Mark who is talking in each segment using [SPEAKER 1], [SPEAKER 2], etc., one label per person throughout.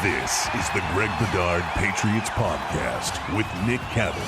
[SPEAKER 1] This is the Greg Bedard Patriots Podcast with Nick Cattles.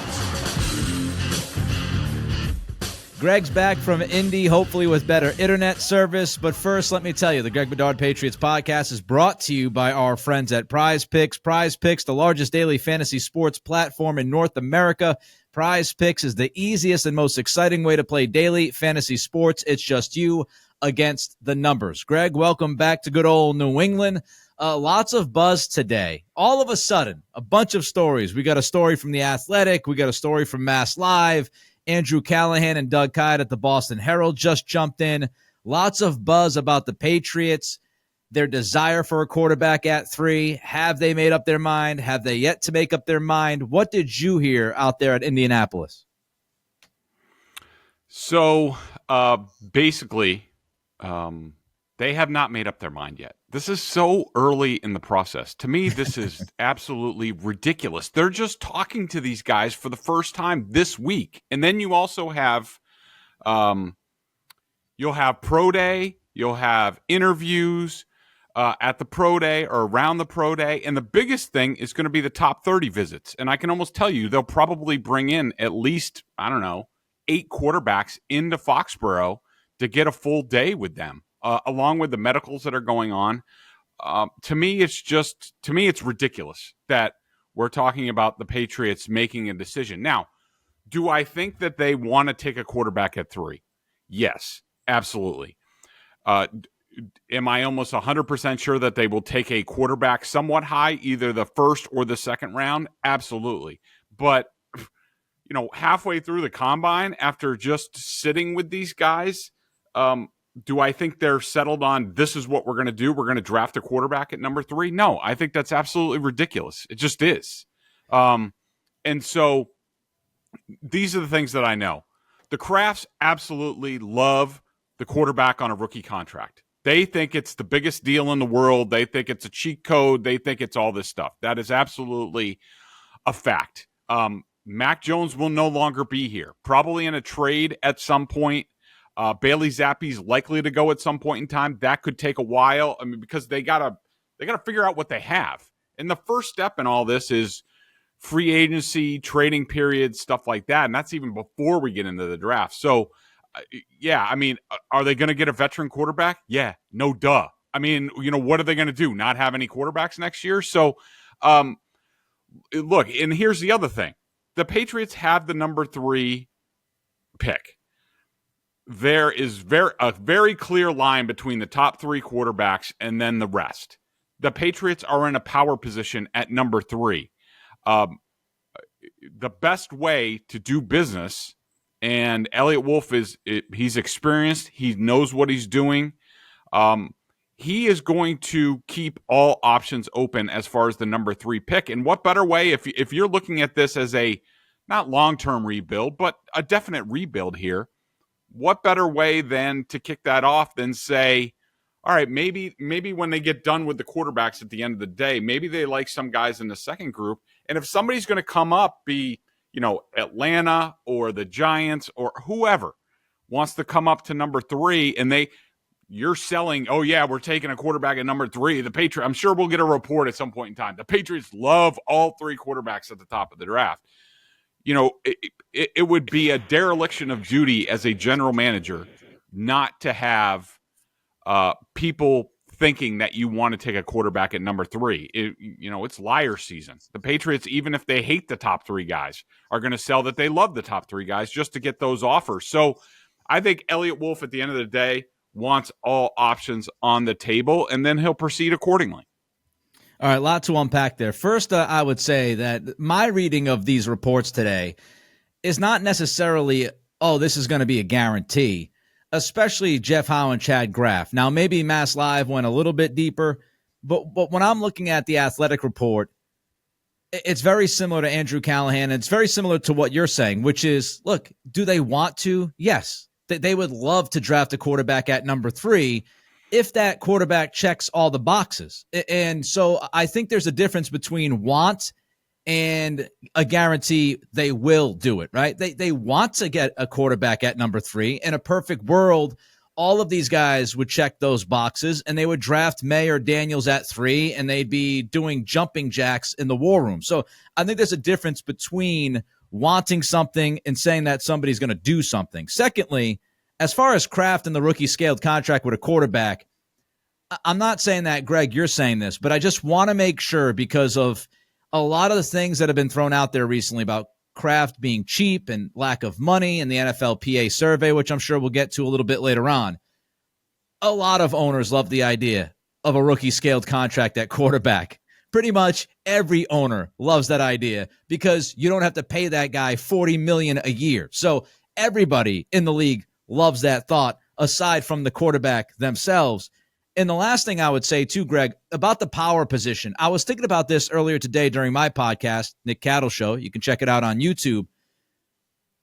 [SPEAKER 2] Greg's back from Indy, hopefully with better internet service. But first, let me tell you, the Greg Bedard Patriots Podcast is brought to you by our friends at Prize Picks. Prize Picks, the largest daily fantasy sports platform in North America. Prize Picks is the easiest and most exciting way to play daily fantasy sports. It's just you against the numbers. Greg, welcome back to good old New England. Lots of buzz today. All of a sudden, a bunch of stories. We got a story from The Athletic. We got a story from Mass Live. Andrew Callahan and Doug Kyed at the Boston Herald just jumped in. Lots of buzz about the Patriots, their desire for a quarterback at 3. Have they made up their mind? Have they yet to make up their mind? What did you hear out there at Indianapolis?
[SPEAKER 3] So basically, they have not made up their mind yet. This is so early in the process. To me, this is absolutely ridiculous. They're just talking to these guys for the first time this week. And then you also have, you'll have pro day, you'll have interviews at the pro day or around the pro day. And the biggest thing is going to be the top 30 visits. And I can almost tell you, they'll probably bring in at least, 8 quarterbacks into Foxborough to get a full day with them. Along with the medicals that are going on. To me, it's ridiculous that we're talking about the Patriots making a decision. Now, do I think that they want to take a quarterback at 3? Yes, absolutely. Am I almost 100% sure that they will take a quarterback somewhat high, either the first or the second round? Absolutely. But, halfway through the combine, after just sitting with these guys, do I think they're settled on this is what we're going to do? We're going to draft a quarterback at number 3? No, I think that's absolutely ridiculous. It just is. And so these are the things that I know. The Crafts absolutely love the quarterback on a rookie contract. They think it's the biggest deal in the world. They think it's a cheat code. They think it's all this stuff. That is absolutely a fact. Mac Jones will no longer be here, probably in a trade at some point. Bailey Zappe's likely to go at some point in time. That could take a while. Because they gotta figure out what they have. And the first step in all this is free agency, trading periods, stuff like that. And that's even before we get into the draft. So, are they going to get a veteran quarterback? Yeah, no duh. What are they going to do? Not have any quarterbacks next year? So, look, and here's the other thing. The Patriots have the number 3 pick. There is a very clear line between the top 3 quarterbacks and then the rest. The Patriots are in a power position at number 3. The best way to do business, and Eliot Wolf he's experienced. He knows what he's doing. He is going to keep all options open as far as the number 3 pick. And what better way, if you're looking at this as a not long-term rebuild, but a definite rebuild here, what better way then to kick that off than say, all right, maybe when they get done with the quarterbacks at the end of the day, maybe they like some guys in the second group. And if somebody's going to come up, be, Atlanta or the Giants or whoever wants to come up to number 3 and you're selling, oh yeah, we're taking a quarterback at number 3. The Patriots, I'm sure we'll get a report at some point in time. The Patriots love all 3 quarterbacks at the top of the draft. It would be a dereliction of duty as a general manager not to have people thinking that you want to take a quarterback at number 3. It's liar season. The Patriots, even if they hate the top 3 guys, are going to sell that they love the top 3 guys just to get those offers. So I think Eliot Wolf at the end of the day wants all options on the table, and then he'll proceed accordingly.
[SPEAKER 2] All right, a lot to unpack there. First, I would say that my reading of these reports today is not necessarily, this is going to be a guarantee, especially Jeff Howe and Chad Graff. Now, maybe Mass Live went a little bit deeper, but when I'm looking at the Athletic report, it's very similar to Andrew Callahan. It's very similar to what you're saying, which is, look, do they want to? Yes. They would love to draft a quarterback at number 3 if that quarterback checks all the boxes. And so I think there's a difference between want and a guarantee they will do it, right? They want to get a quarterback at number 3. In a perfect world, all of these guys would check those boxes, and they would draft Mayo or Daniels at 3, and they'd be doing jumping jacks in the war room. So I think there's a difference between wanting something and saying that somebody's going to do something. Secondly, as far as Kraft and the rookie scaled contract with a quarterback, I'm not saying that, Greg, you're saying this, but I just want to make sure, because of a lot of the things that have been thrown out there recently about Kraft being cheap and lack of money and the NFLPA survey, which I'm sure we'll get to a little bit later on. A lot of owners love the idea of a rookie scaled contract at quarterback. Pretty much every owner loves that idea because you don't have to pay that guy $40 million a year. So everybody in the league loves that thought, aside from the quarterback themselves. And the last thing I would say too, Greg, about the power position, I was thinking about this earlier today during my podcast, Nick Cattle Show. You can check it out on YouTube.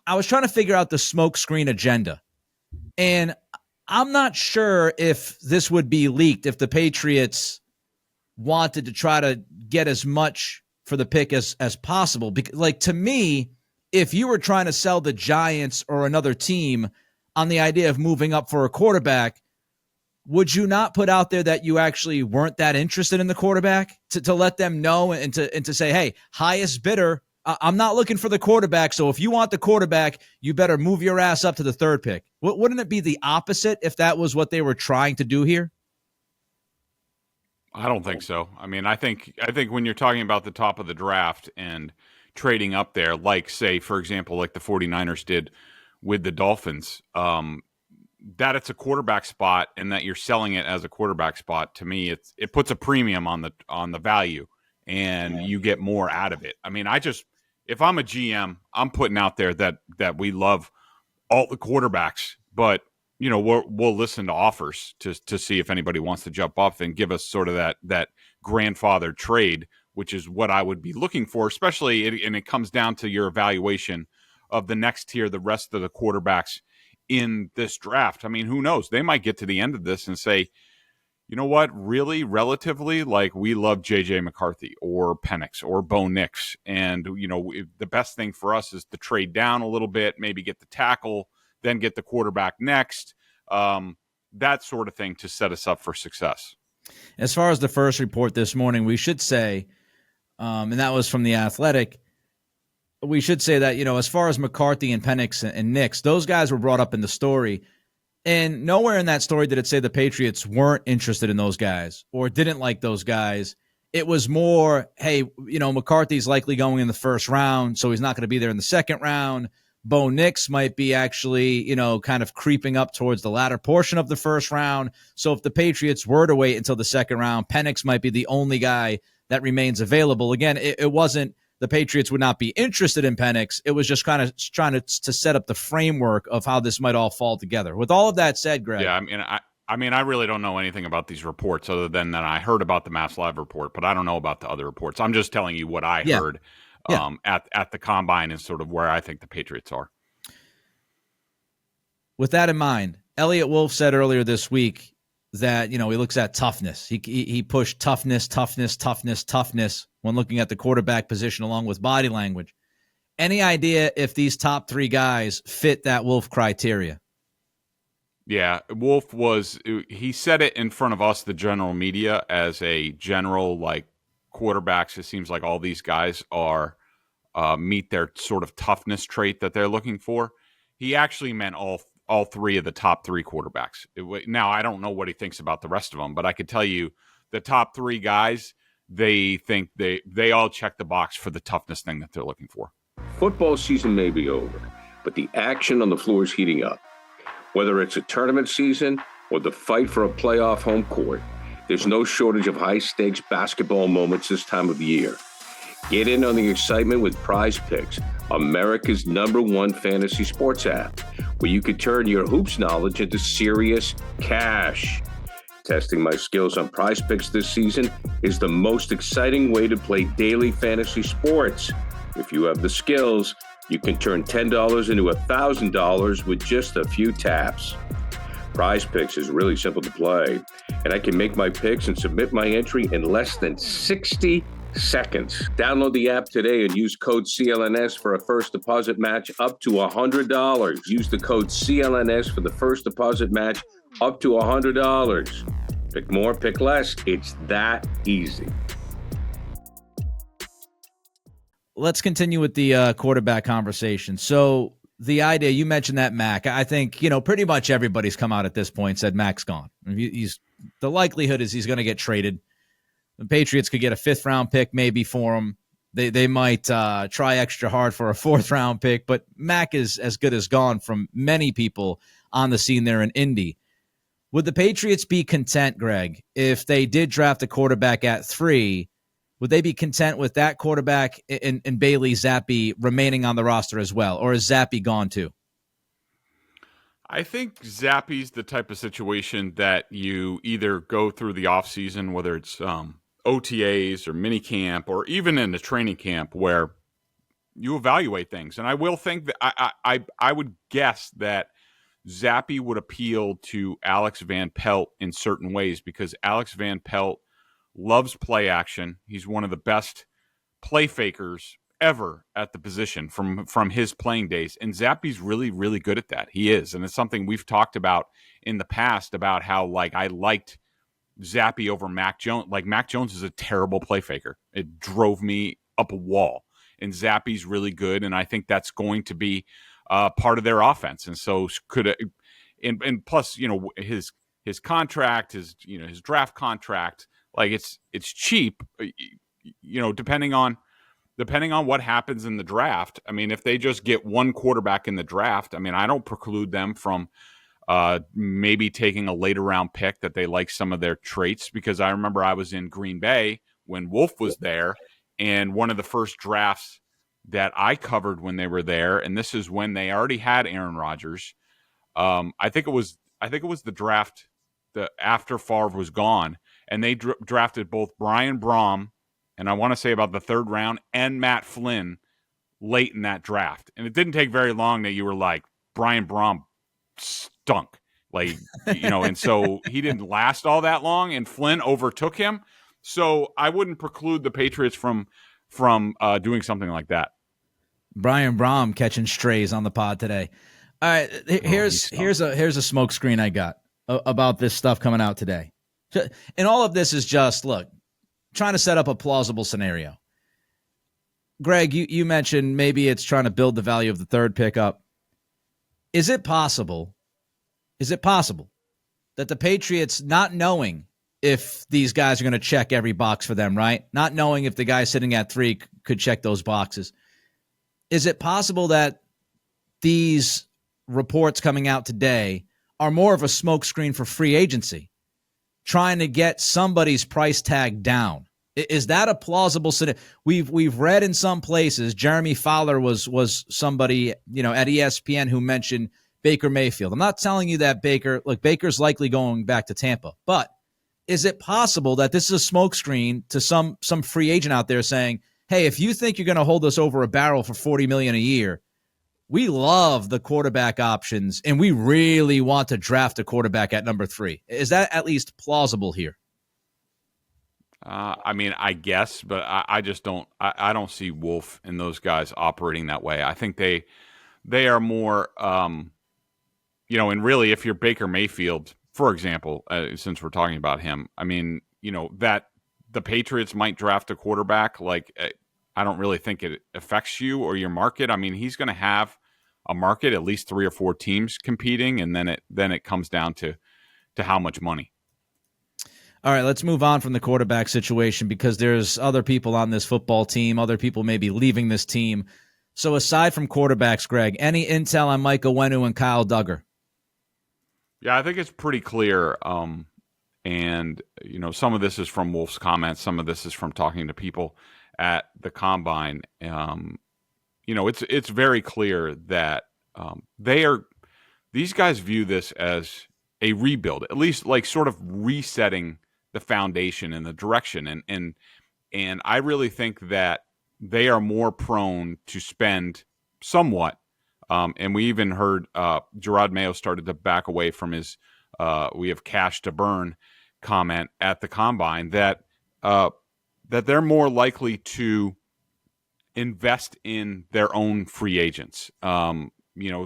[SPEAKER 2] I was trying to figure out the smokescreen agenda. And I'm not sure if this would be leaked if the Patriots wanted to try to get as much for the pick as possible. Because, like, to me, if you were trying to sell the Giants or another team on the idea of moving up for a quarterback, would you not put out there that you actually weren't that interested in the quarterback to let them know and to say, hey, highest bidder, I'm not looking for the quarterback. So if you want the quarterback, you better move your ass up to the 3rd pick. Wouldn't it be the opposite if that was what they were trying to do here?
[SPEAKER 3] I don't think so. I mean, I think when you're talking about the top of the draft and trading up there, like, say, for example, like the 49ers did with the Dolphins, that it's a quarterback spot and that you're selling it as a quarterback spot, to me, it puts a premium on the value, and you get more out of it. I mean, if I'm a GM, I'm putting out there that we love all the quarterbacks, but you know, we'll listen to offers to see if anybody wants to jump off and give us sort of that grandfather trade, which is what I would be looking for, especially, and it comes down to your evaluation of the next tier, the rest of the quarterbacks in this draft. I mean, who knows? They might get to the end of this and say, you know what, really, relatively, like, we love J.J. McCarthy or Penix or Bo Nix. And, you know, the best thing for us is to trade down a little bit, maybe get the tackle, then get the quarterback next. That sort of thing to set us up for success.
[SPEAKER 2] As far as the first report this morning, we should say, and that was from The Athletic, we should say that, you know, as far as McCarthy and Penix and Nix, those guys were brought up in the story. And nowhere in that story did it say the Patriots weren't interested in those guys or didn't like those guys. It was more, hey, you know, McCarthy's likely going in the 1st round, so he's not going to be there in the 2nd round. Bo Nix might be actually, you know, kind of creeping up towards the latter portion of the 1st round. So if the Patriots were to wait until the 2nd round, Penix might be the only guy that remains available. Again, it wasn't the Patriots would not be interested in Penix. It was just kind of trying to set up the framework of how this might all fall together. With all of that said, Greg.
[SPEAKER 3] Yeah, I mean, I really don't know anything about these reports other than that I heard about the Mass Live report, but I don't know about the other reports. I'm just telling you what I heard at the Combine and sort of where I think the Patriots are.
[SPEAKER 2] With that in mind, Eliot Wolf said earlier this week that, you know, he looks at toughness. He pushed toughness when looking at the quarterback position along with body language. Any idea if these top 3 guys fit that Wolf criteria?
[SPEAKER 3] Yeah, Wolf he said it in front of us, the general media, as a general, like, quarterbacks. It seems like all these guys are meet their sort of toughness trait that they're looking for. He actually meant all 3 of the top 3 quarterbacks. Now, I don't know what he thinks about the rest of them, but I could tell you the top 3 guys, they think they all check the box for the toughness thing that they're looking for.
[SPEAKER 4] Football season may be over, but the action on the floor is heating up. Whether it's a tournament season or the fight for a playoff home court, there's no shortage of high-stakes basketball moments this time of year. Get in on the excitement with Prize Picks, America's #1 fantasy sports app, where you can turn your hoops knowledge into serious cash. Testing my skills on Prize Picks this season is the most exciting way to play daily fantasy sports. If you have the skills, you can turn $10 into $1,000 with just a few taps. Prize Picks is really simple to play, and I can make my picks and submit my entry in less than 60 seconds. Download the app today and use code CLNS for a first deposit match up to $100. Use the code CLNS for the first deposit match up to $100. Pick more, pick less. It's that easy.
[SPEAKER 2] Let's continue with the quarterback conversation. So the idea, you mentioned that Mac, I think, pretty much everybody's come out at this point and said Mac's gone. The likelihood is he's going to get traded. The Patriots could get a 5th round pick maybe for him. They might try extra hard for a 4th round pick, but Mac is as good as gone from many people on the scene there in Indy. Would the Patriots be content, Greg, if they did draft a quarterback at 3? Would they be content with that quarterback and Bailey Zappi remaining on the roster as well? Or is Zappi gone too?
[SPEAKER 3] I think Zappi's the type of situation that you either go through the offseason, whether it's OTAs or minicamp or even in the training camp, where you evaluate things. And I will think that I would guess that Zappi would appeal to Alex Van Pelt in certain ways because Alex Van Pelt loves play action. He's one of the best play fakers ever at the position from his playing days. And Zappi's really, really good at that. He is. And it's something we've talked about in the past about how, I liked Zappi over Mac Jones. Mac Jones is a terrible play faker. It drove me up a wall. And Zappi's really good. And I think that's going to be part of their offense. And so and plus, his contract, his draft contract, it's cheap, depending on what happens in the draft. I mean, if they just get one quarterback in the draft, I mean, I don't preclude them from maybe taking a later round pick that they like some of their traits, because I remember I was in Green Bay when Wolf was there, and one of the first drafts that I covered when they were there, and this is when they already had Aaron Rodgers. I think it was the draft after Favre was gone, and they drafted both Brian Brom, and I want to say about the 3rd round, and Matt Flynn late in that draft. And it didn't take very long that you were like, Brian Brom stunk. And so he didn't last all that long, and Flynn overtook him. So I wouldn't preclude the Patriots from doing something like that.
[SPEAKER 2] Brian Brom catching strays on the pod today. All right, here's a smoke screen I got about this stuff coming out today. And all of this is just, trying to set up a plausible scenario. Greg, you mentioned maybe it's trying to build the value of the 3rd pick up. Is it possible that the Patriots, not knowing if these guys are going to check every box for them, right? Not knowing if the guy sitting at 3 could check those boxes. Is it possible that these reports coming out today are more of a smokescreen for free agency, trying to get somebody's price tag down? Is that a plausible scenario? We've read in some places, Jeremy Fowler was somebody, at ESPN who mentioned Baker Mayfield. I'm not telling you that Baker's likely going back to Tampa, but is it possible that this is a smokescreen to some free agent out there saying, hey, if you think you're going to hold us over a barrel for $40 million a year, we love the quarterback options, and we really want to draft a quarterback at number 3. Is that at least plausible here?
[SPEAKER 3] I mean, I guess, but I just don't. I don't see Wolf and those guys operating that way. I think they are more, and really, if you're Baker Mayfield, for example, since we're talking about him, I mean, that the Patriots might draft a quarterback. I don't really think it affects you or your market. I mean, he's going to have a market, at least 3 or 4 teams competing, and then it comes down to how much money.
[SPEAKER 2] All right, let's move on from the quarterback situation because there's other people on this football team, other people maybe leaving this team. So aside from quarterbacks, Greg, any intel on Mike Owenu and Kyle Duggar?
[SPEAKER 3] Yeah, I think it's pretty clear. And, some of this is from Wolf's comments. Some of this is from talking to people at the Combine. It's very clear that these guys view this as a rebuild, at least sort of resetting the foundation and the direction. And I really think that they are more prone to spend somewhat. And we even heard Jerod Mayo started to back away from his we have cash to burn comment at the Combine, that they're more likely to invest in their own free agents.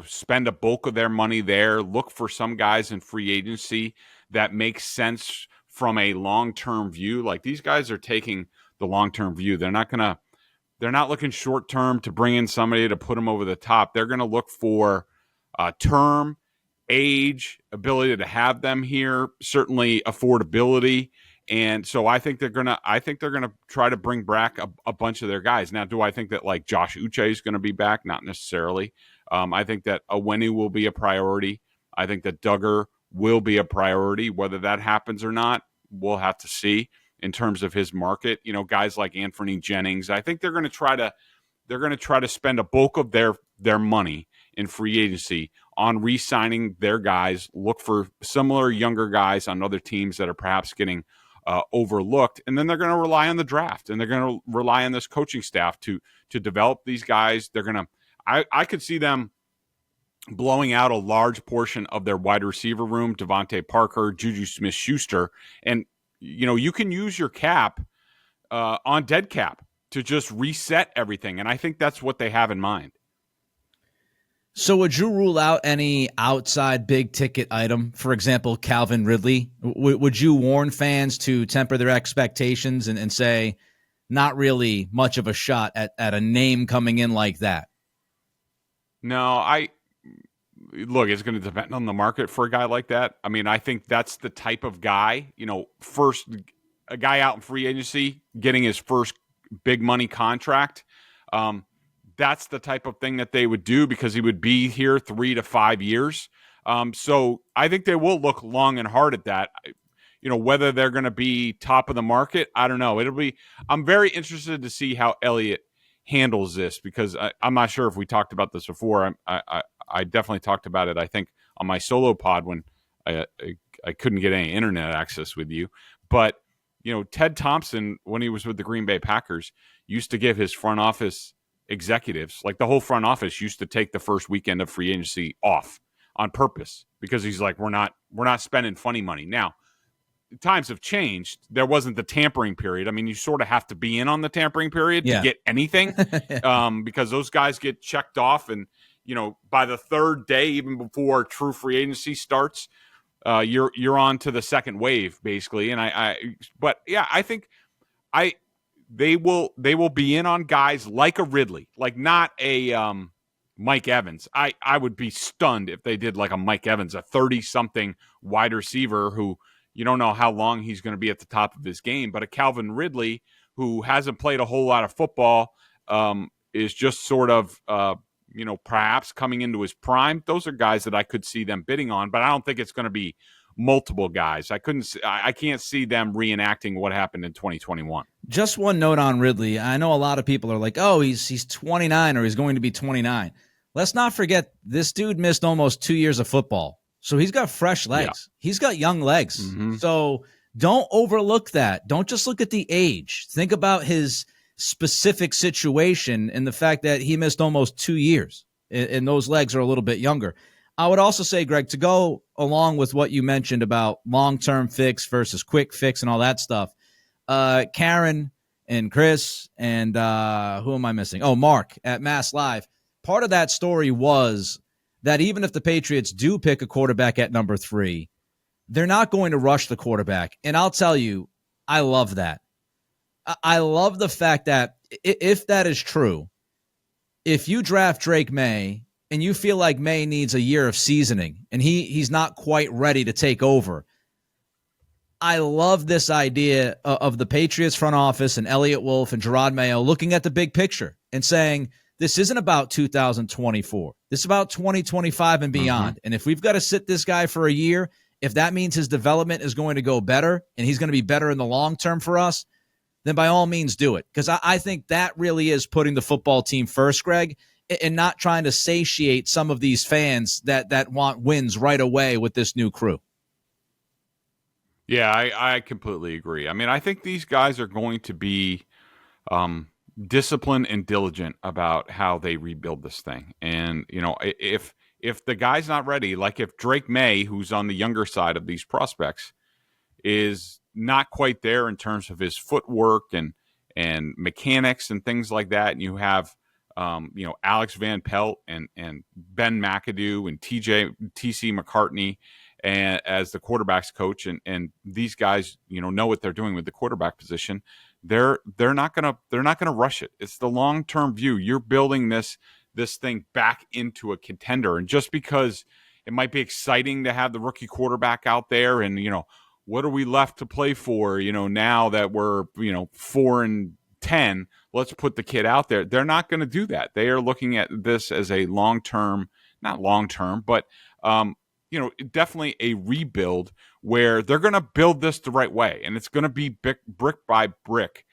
[SPEAKER 3] spend a bulk of their money there, look for some guys in free agency that makes sense from a long-term view. Like, these guys are taking the long-term view. They're not looking short-term to bring in somebody to put them over the top. They're going to look for term, age, ability to have them here, certainly affordability. And so I think they're gonna try to bring back a bunch of their guys. Now, do I think that like Josh Uche is going to be back? Not necessarily. I think that Owenu will be a priority. I think that Duggar will be a priority. Whether that happens or not, we'll have to see in terms of his market. Guys like Anthony Jennings. I think they're going to try to spend a bulk of their money in free agency on re-signing their guys. Look for similar younger guys on other teams that are perhaps getting overlooked, and then they're going to rely on the draft, and they're going to rely on this coaching staff to develop these guys. I could see them blowing out a large portion of their wide receiver room, Devontae Parker, Juju Smith-Schuster, and you can use your cap on dead cap to just reset everything, and I think that's what they have in mind.
[SPEAKER 2] So would you rule out any outside big ticket item? For example, Calvin Ridley. Would you warn fans to temper their expectations and say not really much of a shot at a name coming in like that?
[SPEAKER 3] No, look, it's going to depend on the market for a guy like that. I mean, I think that's the type of guy, first a guy out in free agency getting his first big money contract. That's the type of thing that they would do because he would be here 3 to 5 years. So I think they will look long and hard at that. Whether they're going to be top of the market, I don't know. I'm very interested to see how Eliot handles this because I'm not sure if we talked about this before. I definitely talked about it, I think, on my solo pod when I couldn't get any internet access with you. But, Ted Thompson, when he was with the Green Bay Packers, used to give his front office executives, like the whole front office, used to take the first weekend of free agency off on purpose because he's like, we're not spending funny money. Now, times have changed. There wasn't the tampering period. I mean, you sort of have to be in on the tampering period to get anything because those guys get checked off. And, by the third day, even before true free agency starts, you're on to the second wave, basically. And I think they will be in on guys like a Ridley, like not a Mike Evans. I would be stunned if they did like a Mike Evans, a 30-something wide receiver who you don't know how long he's going to be at the top of his game, but a Calvin Ridley who hasn't played a whole lot of football, is just sort of perhaps coming into his prime. Those are guys that I could see them bidding on, but I don't think it's going to be multiple guys. I can't see them reenacting what happened in 2021.
[SPEAKER 2] Just one note on Ridley. I know a lot of people are like, oh, he's 29 or he's going to be 29. Let's not forget this dude missed almost 2 years of football. So he's got fresh legs. Yeah. He's got young legs. Mm-hmm. So don't overlook that. Don't just look at the age. Think about his specific situation and the fact that he missed almost 2 years and those legs are a little bit younger. I would also say, Greg, to go along with what you mentioned about long-term fix versus quick fix and all that stuff, Karen and Chris and who am I missing? Oh, Mark at Mass Live. Part of that story was that even if the Patriots do pick a quarterback at number 3, they're not going to rush the quarterback. And I'll tell you, I love that. I love the fact that if that is true, if you draft Drake May and you feel like May needs a year of seasoning and he's not quite ready to take over, I love this idea of the Patriots front office and Eliot Wolf and Jerod Mayo looking at the big picture and saying, this isn't about 2024. This is about 2025 and beyond. Mm-hmm. And if we've got to sit this guy for a year, if that means his development is going to go better and he's going to be better in the long term for us, then by all means do it. Because I think that really is putting the football team first, Greg, and not trying to satiate some of these fans that want wins right away with this new crew.
[SPEAKER 3] Yeah, I completely agree. I mean, I think these guys are going to be disciplined and diligent about how they rebuild this thing. And, if the guy's not ready, like if Drake May, who's on the younger side of these prospects, is not quite there in terms of his footwork and mechanics and things like that, and you have Alex Van Pelt and Ben McAdoo and TC McCartney and as the quarterback's coach, and these guys, know what they're doing with the quarterback position. They're not gonna rush it. It's the long-term view. You're building this thing back into a contender, and just because it might be exciting to have the rookie quarterback out there, and what are we left to play for? Now that we're 4-10, let's put the kid out there. They're not going to do that. They are looking at this as a long-term, not long-term, but definitely a rebuild where they're going to build this the right way, and it's going to be brick by brick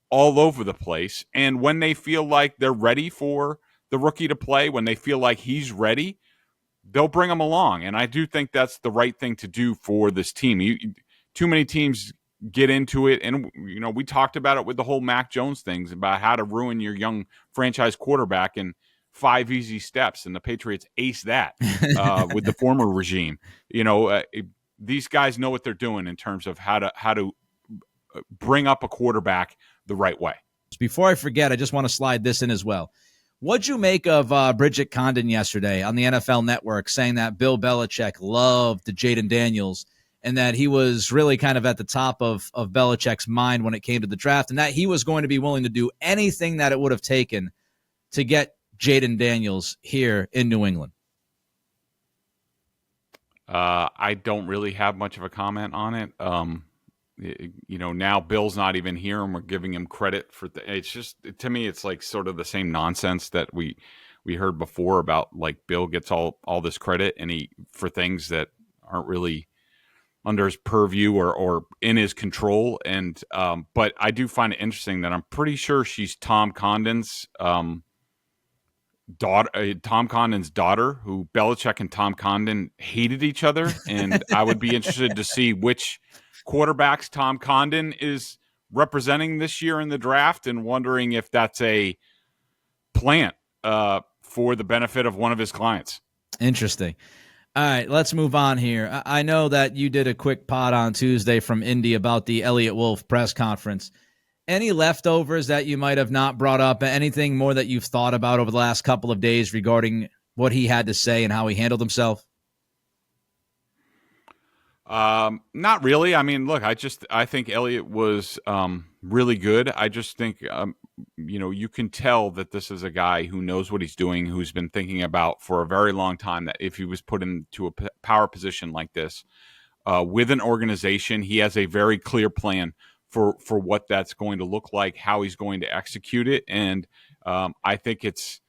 [SPEAKER 3] all over the place. And when they feel like they're ready for the rookie to play, when they feel like he's ready, they'll bring him along. And I do think that's the right thing to do for this team. Too many teams get into it, and we talked about it with the whole Mac Jones things about how to ruin your young franchise quarterback in 5 easy steps, and the Patriots ace that with the former regime. These guys know what they're doing in terms of how to bring up a quarterback the right way.
[SPEAKER 2] Before I forget, I just want to slide this in as well. What'd you make of Bridget Condon yesterday on the NFL Network saying that Bill Belichick loved Jayden Daniels and that he was really kind of at the top of Belichick's mind when it came to the draft, and that he was going to be willing to do anything that it would have taken to get Jayden Daniels here in New England?
[SPEAKER 3] I don't really have much of a comment on it. Now Bill's not even here, and we're giving him credit for it's just, to me, it's like sort of the same nonsense that we heard before about, like, Bill gets all this credit and he for things that aren't really under his purview or in his control. And but I do find it interesting that I'm pretty sure she's Tom Condon's daughter, who Belichick and Tom Condon hated each other. And I would be interested to see which quarterbacks Tom Condon is representing this year in the draft, and wondering if that's a plant for the benefit of one of his clients.
[SPEAKER 2] Interesting. All right, let's move on here. I know that you did a quick pod on Tuesday from Indy about the Eliot Wolf press conference. Any leftovers that you might have not brought up? Anything more that you've thought about over the last couple of days regarding what he had to say and how he handled himself?
[SPEAKER 3] Not really. I mean, look, I think Eliot was really good. I just think, you can tell that this is a guy who knows what he's doing, who's been thinking about for a very long time that if he was put into a power position like this with an organization, he has a very clear plan for what that's going to look like, how he's going to execute it. And I think it's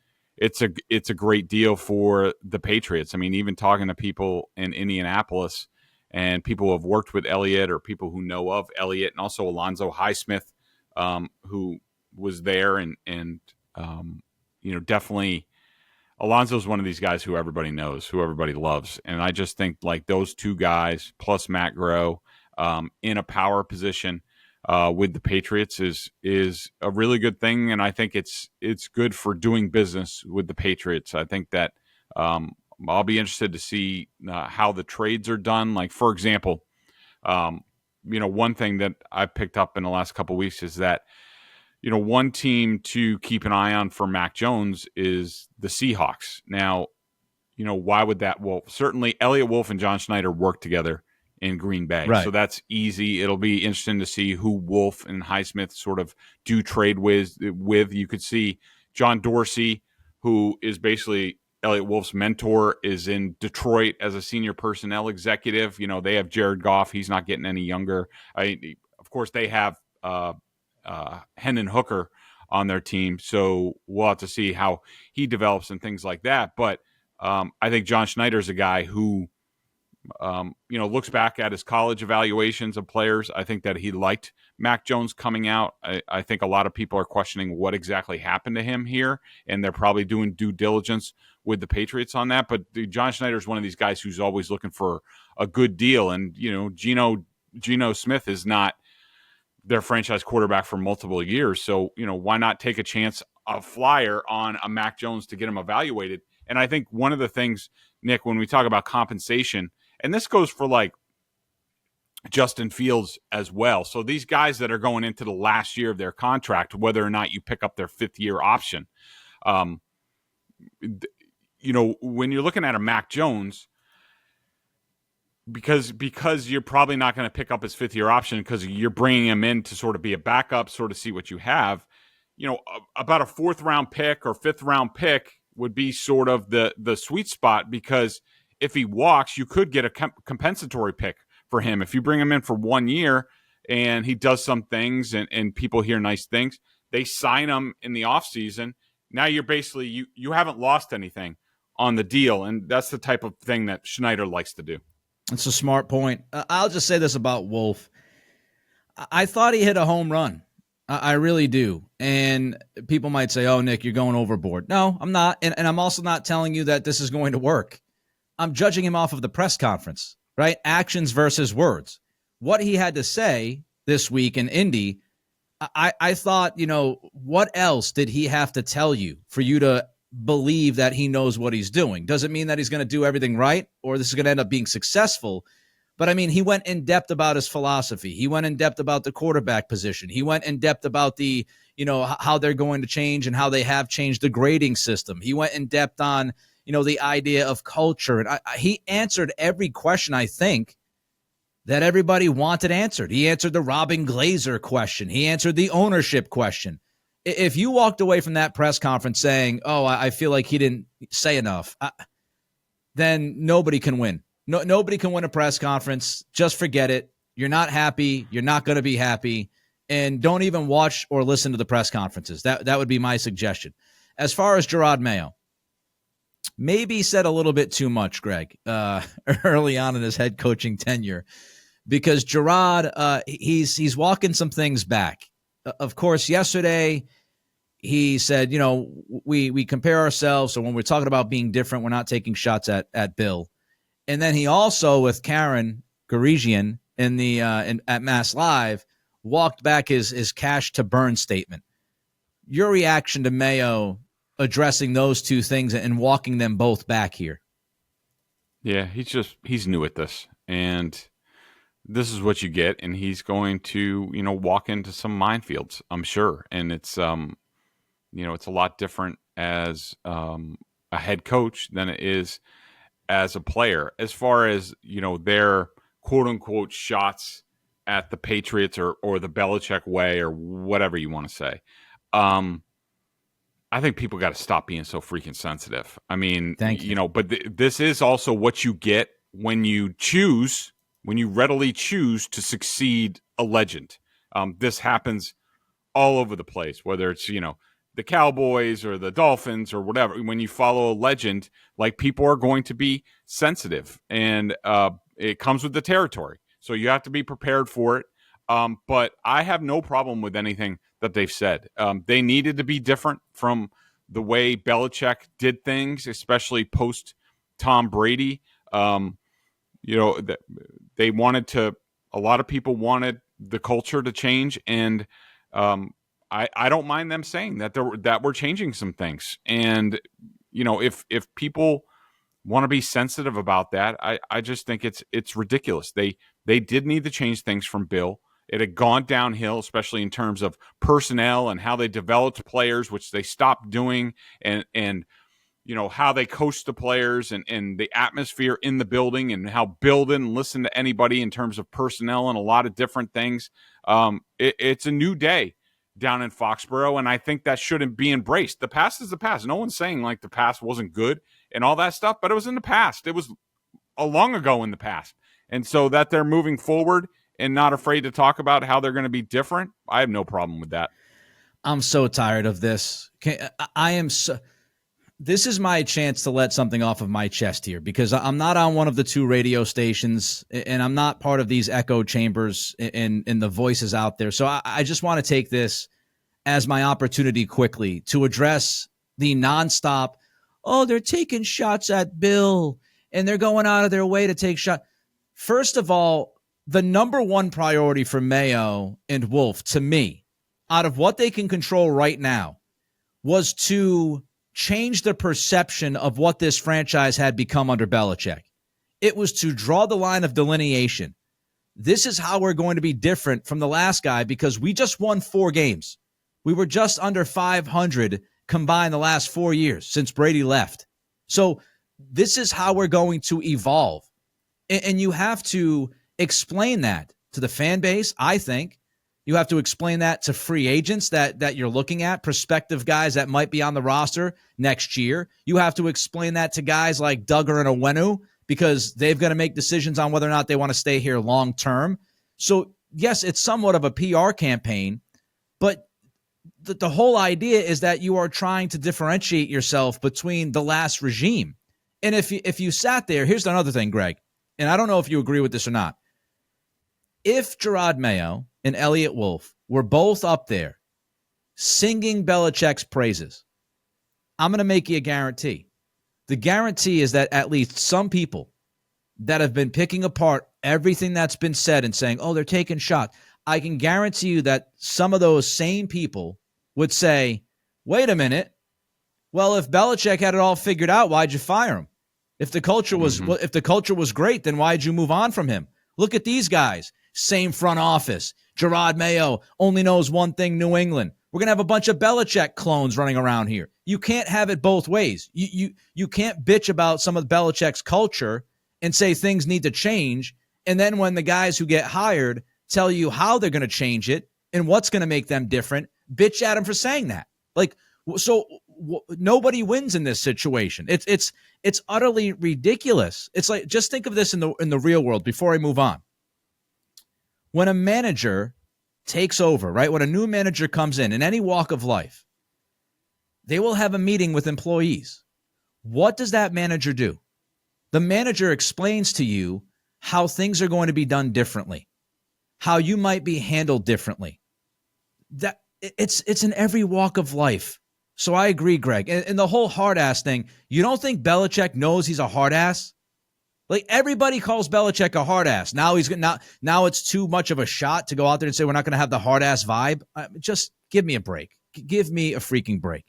[SPEAKER 3] a great deal for the Patriots. I mean, even talking to people in Indianapolis and people who have worked with Eliot or people who know of Eliot, and also Alonzo Highsmith, who was there, and definitely Alonzo's one of these guys who everybody knows, who everybody loves. And I just think, like, those two guys plus Matt Groh in a power position with the Patriots is a really good thing, and I think it's good for doing business with the Patriots. I think that I'll be interested to see how the trades are done. Like, for example, one thing that I picked up in the last couple of weeks is that one team to keep an eye on for Mac Jones is the Seahawks. Now, why would that? Well, certainly Eliot Wolf and John Schneider work together in Green Bay.
[SPEAKER 2] Right.
[SPEAKER 3] So that's easy. It'll be interesting to see who Wolf and Highsmith sort of do trade with. You could see John Dorsey, who is basically Eliot Wolf's mentor, is in Detroit as a senior personnel executive. They have Jared Goff. He's not getting any younger. Of course, they have Hendon Hooker on their team. So we'll have to see how he develops and things like that. But I think John Schneider's a guy who looks back at his college evaluations of players. I think that he liked Mac Jones coming out. I think a lot of people are questioning what exactly happened to him here, and they're probably doing due diligence with the Patriots on that. But John Schneider is one of these guys who's always looking for a good deal. And, Geno Smith is not their franchise quarterback for multiple years. So, why not take a chance, a flyer on a Mac Jones to get him evaluated? And I think one of the things, Nick, when we talk about compensation, and this goes for like Justin Fields as well. So these guys that are going into the last year of their contract, whether or not you pick up their 5th year option, When you're looking at a Mac Jones, because you're probably not going to pick up his fifth-year option because you're bringing him in to sort of be a backup, sort of see what you have. About a fourth-round pick or fifth-round pick would be sort of the sweet spot, because if he walks, you could get a compensatory pick for him. If you bring him in for 1 year and he does some things and people hear nice things, they sign him in the offseason. Now you're basically, you haven't lost anything on the deal, and that's the type of thing that Schneider likes to do.
[SPEAKER 2] It's a smart point. I'll just say this about Wolf. I thought he hit a home run. I really do. And people might say, oh, Nick, you're going overboard. No, I'm not. And I'm also not telling you that this is going to work. I'm judging him off of the press conference, right? Actions versus words. What he had to say this week in Indy, I thought, what else did he have to tell you for you to believe that he knows what he's doing? Doesn't mean that he's going to do everything right or this is going to end up being successful. But, I mean, he went in depth about his philosophy. He went in depth about the quarterback position. He went in depth about the, how they're going to change and how they have changed the grading system. He went in depth on, the idea of culture. And he answered every question, I think, that everybody wanted answered. He answered the Robin Glazer question. He answered the ownership question. If you walked away from that press conference saying, oh, I feel like he didn't say enough, then nobody can win. Nobody can win a press conference. Just forget it. You're not happy. You're not going to be happy. And don't even watch or listen to the press conferences. That would be my suggestion. As far as Jerod Mayo, maybe said a little bit too much, Greg, early on in his head coaching tenure, because Jerod, he's walking some things back. Of course, yesterday he said, we compare ourselves. So when we're talking about being different, we're not taking shots at Bill. And then he also, with Karen Garigian at Mass Live, walked back his cash to burn statement. Your reaction to Mayo addressing those two things and walking them both back here?
[SPEAKER 3] Yeah, he's new at this, and this is what you get, and he's going to, walk into some minefields, I'm sure. And it's, it's a lot different as a head coach than it is as a player. As far as, their quote unquote shots at the Patriots or the Belichick way or whatever you want to say. I think people got to stop being so freaking sensitive. I mean, but this is also what you get when you readily choose to succeed a legend. This happens all over the place, whether it's, the Cowboys or the Dolphins or whatever. When you follow a legend, like, people are going to be sensitive, and it comes with the territory. So you have to be prepared for it. But I have no problem with anything that they've said. They needed to be different from the way Belichick did things, especially post Tom Brady. They wanted to. A lot of people wanted the culture to change, and I don't mind them saying that we're changing some things. And if people want to be sensitive about that, I just think it's ridiculous. They did need to change things from Bill. It had gone downhill, especially in terms of personnel and how they developed players, which they stopped doing, and how they coached the players and the atmosphere in the building, and how Bill didn't listen to anybody in terms of personnel and a lot of different things. It's a new day down in Foxborough, and I think that shouldn't be embraced. The past is the past. No one's saying like the past wasn't good and all that stuff, but it was in the past. It was a long ago in the past. And so that they're moving forward and not afraid to talk about how they're going to be different, I have no problem with that.
[SPEAKER 2] I'm so tired of this. This is my chance to let something off of my chest here, because I'm not on one of the two radio stations, and I'm not part of these echo chambers in the voices out there. So I just want to take this as my opportunity quickly to address the nonstop, oh, they're taking shots at Bill and they're going out of their way to take shots. First of all, the number one priority for Mayo and Wolf, to me, out of what they can control right now, was to change the perception of what this franchise had become under Belichick. It was to draw the line of delineation. This is how we're going to be different from the last guy, because we just won 4 games. We were just under 500 combined the last 4 years since Brady left. So this is how we're going to evolve. And you have to explain that to the fan base, I think. You have to explain that to free agents that you're looking at, prospective guys that might be on the roster next year. You have to explain that to guys like Duggar and Owenu, because they've got to make decisions on whether or not they want to stay here long term. So, yes, it's somewhat of a PR campaign, but the whole idea is that you are trying to differentiate yourself between the last regime. And if you sat there, here's another thing, Greg, and I don't know if you agree with this or not. If Jerod Mayo and Eliot Wolf were both up there singing Belichick's praises, I'm going to make you a guarantee. The guarantee is that at least some people that have been picking apart everything that's been said and saying, oh, they're taking shots, I can guarantee you that some of those same people would say, wait a minute, well, if Belichick had it all figured out, why'd you fire him? If the culture was great, then why'd you move on from him? Look at these guys. Same front office. Jerod Mayo only knows one thing, New England. We're going to have a bunch of Belichick clones running around here. You can't have it both ways. You can't bitch about some of Belichick's culture and say things need to change, and then when the guys who get hired tell you how they're going to change it and what's going to make them different, bitch at them for saying that. Nobody wins in this situation. It's utterly ridiculous. It's like, just think of this in the real world before I move on. When a manager takes over, right? When a new manager comes in any walk of life, they will have a meeting with employees. What does that manager do? The manager explains to you how things are going to be done differently, how you might be handled differently. That it's in every walk of life. So I agree, Greg. And the whole hard ass thing, you don't think Belichick knows he's a hard ass? Like, everybody calls Belichick a hard ass. Now now it's too much of a shot to go out there and say we're not going to have the hard ass vibe. Just give me a break. Give me a freaking break.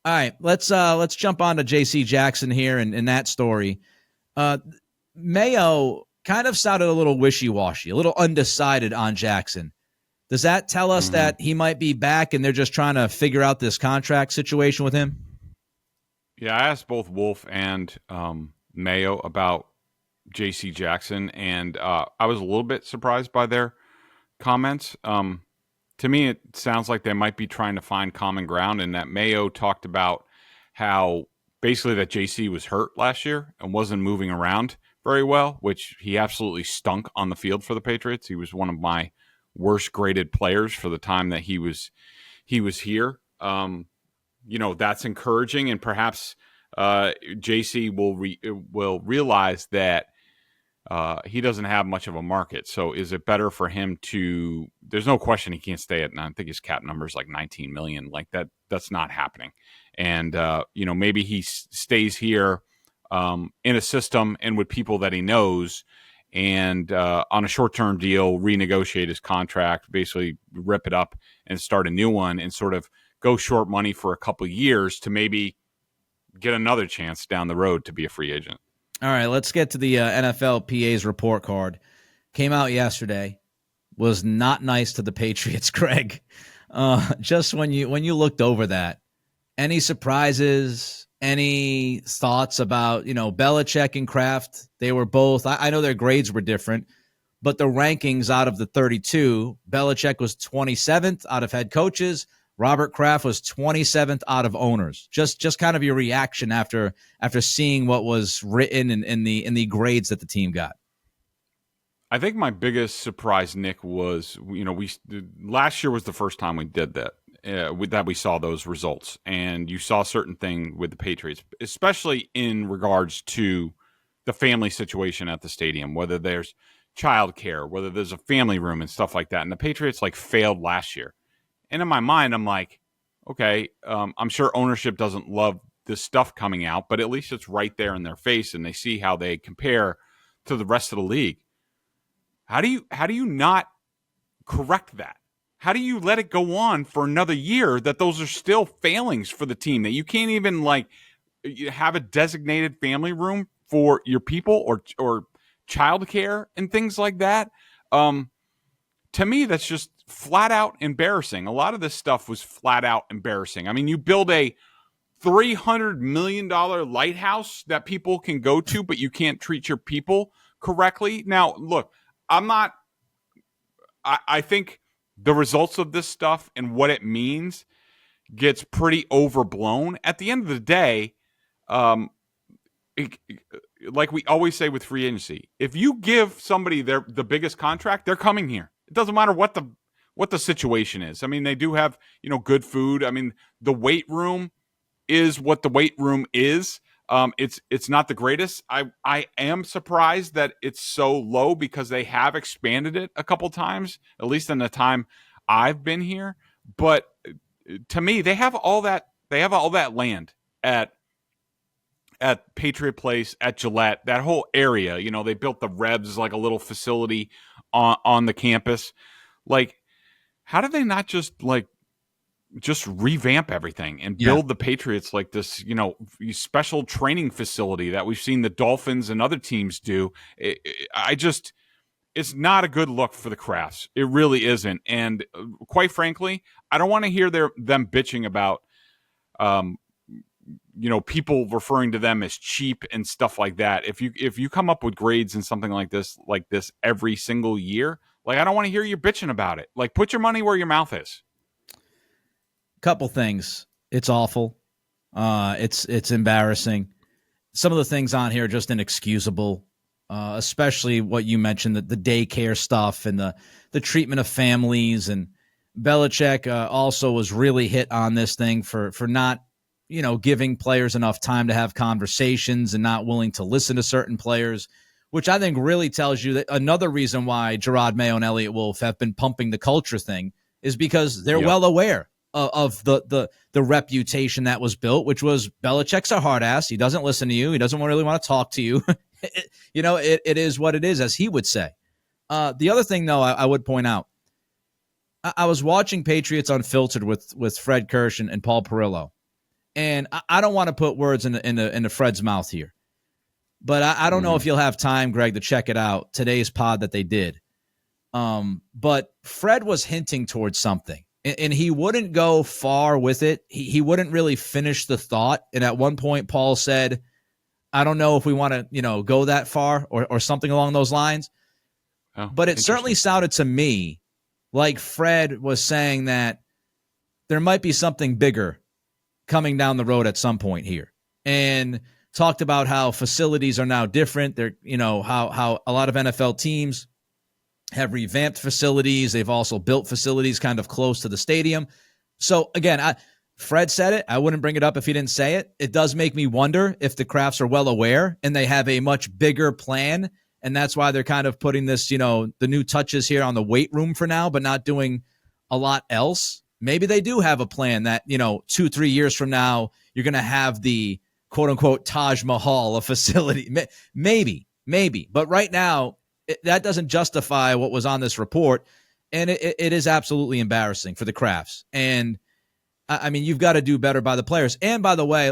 [SPEAKER 2] All right, let's jump on to J.C. Jackson here and that story. Mayo kind of sounded a little wishy-washy, a little undecided on Jackson. Does that tell us that he might be back and they're just trying to figure out this contract situation with him?
[SPEAKER 3] Yeah, I asked both Wolf and Mayo about J.C. Jackson, and I was a little bit surprised by their comments. To me, it sounds like they might be trying to find common ground, and that Mayo talked about how basically that J.C. was hurt last year and wasn't moving around very well, which he absolutely stunk on the field for the Patriots. He was one of my worst graded players for the time that he was here. That's encouraging, and perhaps JC will realize that he doesn't have much of a market. So is it better for him to? There's no question he can't stay at. I think his cap number is like $19 million. Like that. That's not happening. And maybe he stays here in a system and with people that he knows, and on a short-term deal, renegotiate his contract, basically rip it up and start a new one, and sort of go short money for a couple of years to maybe get another chance down the road to be a free agent.
[SPEAKER 2] All right, let's get to the NFLPA's report card. Came out yesterday. Was not nice to the Patriots, Greg. Just when you looked over that, any surprises, any thoughts about, Belichick and Kraft? They were both, I know their grades were different, but the rankings out of the 32, Belichick was 27th out of head coaches. Robert Kraft was 27th out of owners. Just kind of your reaction after seeing what was written in the grades that the team got.
[SPEAKER 3] I think my biggest surprise, Nick, was last year was the first time we did that. That we saw those results, and you saw a certain thing with the Patriots, especially in regards to the family situation at the stadium, whether there's childcare, whether there's a family room and stuff like that. And the Patriots failed last year. And in my mind, I'm like, okay, I'm sure ownership doesn't love this stuff coming out, but at least it's right there in their face, and they see how they compare to the rest of the league. How do you not correct that? How do you let it go on for another year that those are still failings for the team, that you can't even have a designated family room for your people or childcare and things like that? To me, that's just flat out embarrassing. A lot of this stuff was flat out embarrassing. I mean, you build a $300 million lighthouse that people can go to, but you can't treat your people correctly. Now, look, I think the results of this stuff and what it means gets pretty overblown. At the end of the day, like we always say with free agency, if you give somebody the biggest contract, they're coming here. It doesn't matter what the situation is. I mean, they do have, good food. I mean, the weight room is what the weight room is. It's not the greatest. I am surprised that it's so low because they have expanded it a couple times, at least in the time I've been here. But to me, they have all that land at Patriot Place, at Gillette, that whole area. They built the Rebs like a little facility on the campus. Like, how did they not just revamp everything and build the Patriots like this, special training facility that we've seen the Dolphins and other teams do? It's not a good look for the Crafts. It really isn't. And quite frankly, I don't want to hear them bitching about, people referring to them as cheap and stuff like that. If you come up with grades and something like this every single year, I don't want to hear you bitching about it. Put your money where your mouth is.
[SPEAKER 2] Couple things. It's awful. It's embarrassing. Some of the things on here are just inexcusable, especially what you mentioned, the daycare stuff and the treatment of families. And Belichick also was really hit on this thing for not, giving players enough time to have conversations and not willing to listen to certain players, which I think really tells you that another reason why Jerod Mayo and Eliot Wolf have been pumping the culture thing is because they're well aware of the reputation that was built, which was Belichick's a hard ass. He doesn't listen to you. He doesn't really want to talk to you. It is what it is, as he would say. The other thing, though, I would point out, I was watching Patriots Unfiltered with Fred Kirsch and Paul Perillo, and I don't want to put words into Fred's mouth here, but I don't know if you'll have time, Greg, to check it out, today's pod that they did. But Fred was hinting towards something. And he wouldn't go far with it. He wouldn't really finish the thought. And at one point, Paul said, I don't know if we want to, go that far or something along those lines. Oh, but it certainly sounded to me like Fred was saying that there might be something bigger coming down the road at some point here. And talked about how facilities are now different. They're, how a lot of NFL teams have revamped facilities. They've also built facilities kind of close to the stadium. So again, Fred said it. I wouldn't bring it up if he didn't say it. It does make me wonder if the Crafts are well aware and they have a much bigger plan. And that's why they're kind of putting this, the new touches here on the weight room for now, but not doing a lot else. Maybe they do have a plan that, 2-3 years from now, you're going to have the quote unquote Taj Mahal, a facility. Maybe. But right now, that doesn't justify what was on this report, and it is absolutely embarrassing for the Crafts. And, I mean, you've got to do better by the players. And, by the way,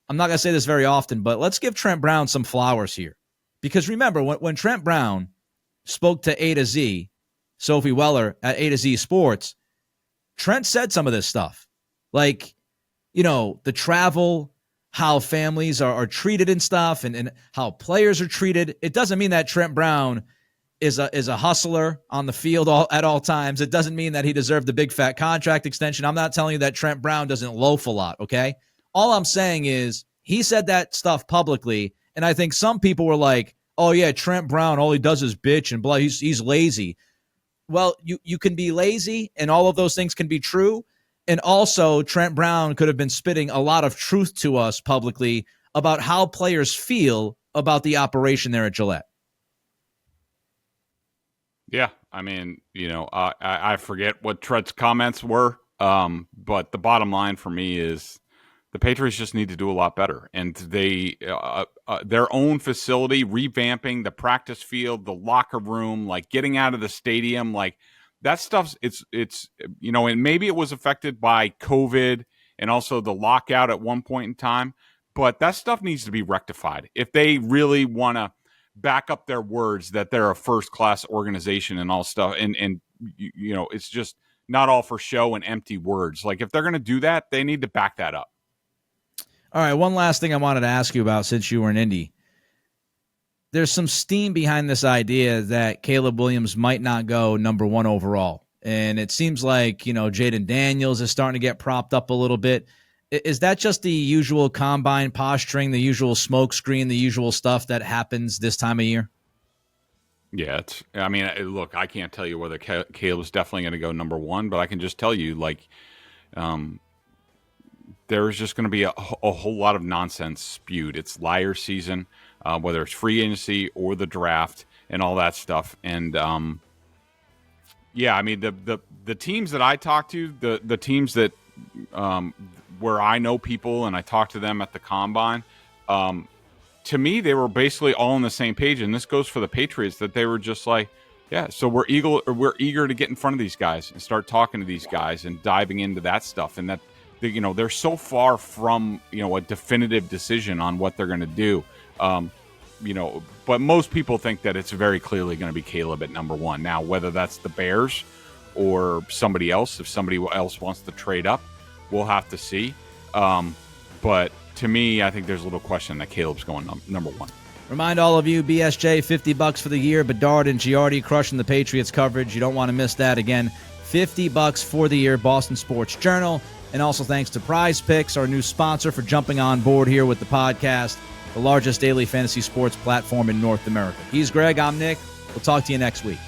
[SPEAKER 2] I'm not going to say this very often, but let's give Trent Brown some flowers here. Because remember, when Trent Brown spoke to A to Z, Sophie Weller at A to Z Sports, Trent said some of this stuff. Like, the travel, how families are treated and stuff, and how players are treated. It doesn't mean that Trent Brown is a hustler on the field at all times. It doesn't mean that he deserved the big fat contract extension. I'm not telling you that Trent Brown doesn't loaf a lot, okay? All I'm saying is he said that stuff publicly, and I think some people were like, oh, yeah, Trent Brown, all he does is bitch and blah. He's lazy. Well, you can be lazy, and all of those things can be true. And also, Trent Brown could have been spitting a lot of truth to us publicly about how players feel about the operation there at Gillette.
[SPEAKER 3] Yeah, I mean, I forget what Trent's comments were, but the bottom line for me is the Patriots just need to do a lot better. And they, their own facility, revamping the practice field, the locker room, getting out of the stadium, that stuff's it's and maybe it was affected by COVID and also the lockout at one point in time, but that stuff needs to be rectified if they really want to back up their words that they're a first-class organization and all stuff and it's just not all for show and empty words. Like, if they're going to do that, they need to back that up.
[SPEAKER 2] All right, one last thing I wanted to ask you about since you were in Indy. There's some steam behind this idea that Caleb Williams might not go number 1 overall. And it seems like, Jayden Daniels is starting to get propped up a little bit. Is that just the usual combine posturing, the usual smoke screen, the usual stuff that happens this time of year?
[SPEAKER 3] Yeah, look, I can't tell you whether Caleb's definitely going to go number 1, but I can just tell you, there's just going to be a whole lot of nonsense spewed. It's liar season, whether it's free agency or the draft and all that stuff. And the teams that I talk to, the teams that where I know people and I talk to them at the combine, to me, they were basically all on the same page. And this goes for the Patriots, that they were just like, yeah, so we're eager to get in front of these guys and start talking to these guys and diving into that stuff. And that, they're so far from, a definitive decision on what they're going to do. But most people think that it's very clearly going to be Caleb at number 1. Now, whether that's the Bears or somebody else, if somebody else wants to trade up, we'll have to see. But to me, I think there's a little question that Caleb's going number 1.
[SPEAKER 2] Remind all of you, BSJ, $50 for the year. Bedard and Giardi crushing the Patriots coverage. You don't want to miss that. Again, $50 for the year, Boston Sports Journal. And also thanks to Prize Picks, our new sponsor, for jumping on board here with the podcast, the largest daily fantasy sports platform in North America. He's Greg, I'm Nick. We'll talk to you next week.